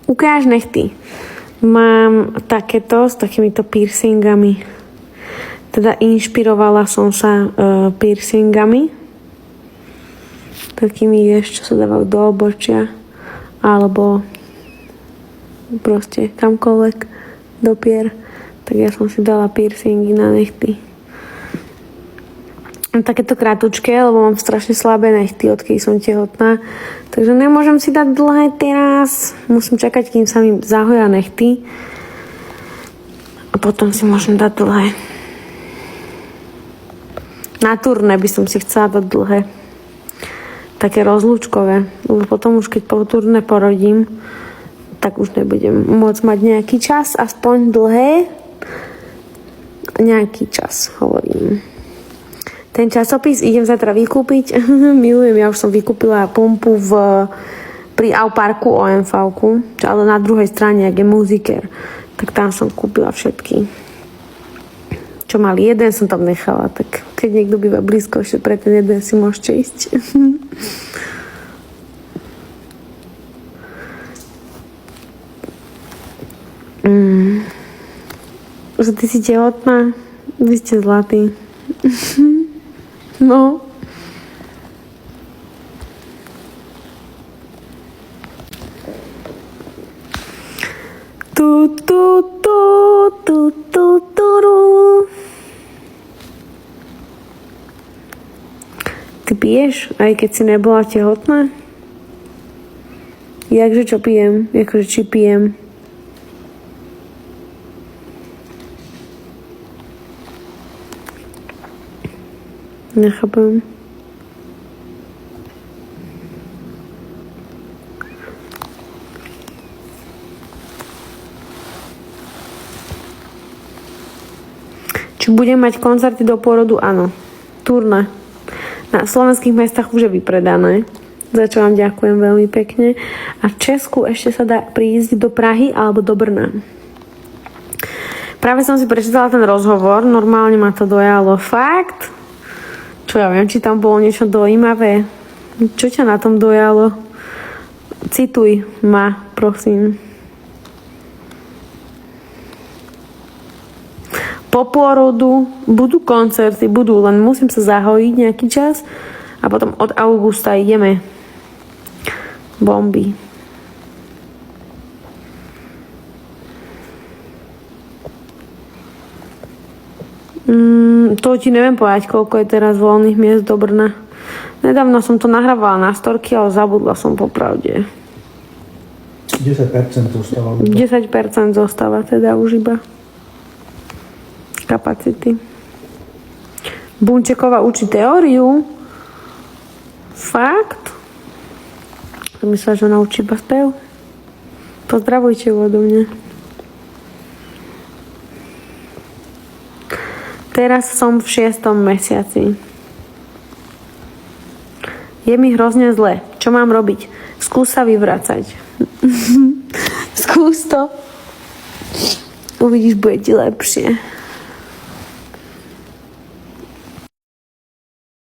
Ukáž nechty. Mám takéto s takýmito piercingami. Teda inšpirovala som sa piercingami. Takými, vieš, čo sa dávajú do obočia. Alebo proste kamkoľvek do pier. Tak ja som si dala piercingy na nechty. Takéto krátučké, lebo mám strašne slabé nechty, odkedy som tehotná. Takže nemôžem si dať dlhé teraz. Musím čakať, kým sa mi zahoja nechty. A potom si môžem dať dlhé. Na turné by som si chcela dať dlhé. Také rozlúčkové. Lebo potom už keď po turné porodím, tak už nebudem môcť mať nejaký čas, aspoň dlhé. Nejaký čas, hovorím. Ten časopis idem zajtra vykúpiť. Milujem, ja už som vykúpila pumpu pri Auparku OMV-ku, ale na druhej strane, jak je Musiker. Tak tam som kúpila všetky. Čo mali jeden, som tam nechala. Tak keď niekto býva blízko, ešte pre ten jeden si môžete ísť. Že ty si tehotná? Vy ste zlatí. No. Ty piješ, aj keď si nebola tehotná? Jakže čo pijem? Akože či pijem? Nechápem. Či budem mať koncerty do pôrodu? Áno. Turné. Na slovenských mestách už je vypredané. Za čo vám ďakujem veľmi pekne. A v Česku ešte sa dá prísť do Prahy alebo do Brna. Práve som si prečítala ten rozhovor. Normálne ma to dojalo. Fakt? Čo ja viem, či tam bolo niečo dojímavé. Čo ťa na tom dojalo? Cituj ma, prosím. Po pôrodu budú koncerty, len musím sa zahojiť nejaký čas a potom od augusta ideme. Bomby. To ti neviem povedať, koľko je teraz voľných miest do Brna. Nedávno som to nahrávala na storky, ale zabudla som popravde. 10% zostáva. 10% zostáva teda už iba kapacity. Bunčeková učí teóriu. Fakt? Myslela, že ona učí iba spev. Pozdravujte ju odo mňa. Teraz som v 6. mesiaci. Je mi hrozne zle. Čo mám robiť? Skús sa vyvracať. Skús to. Uvidíš, bude ti lepšie.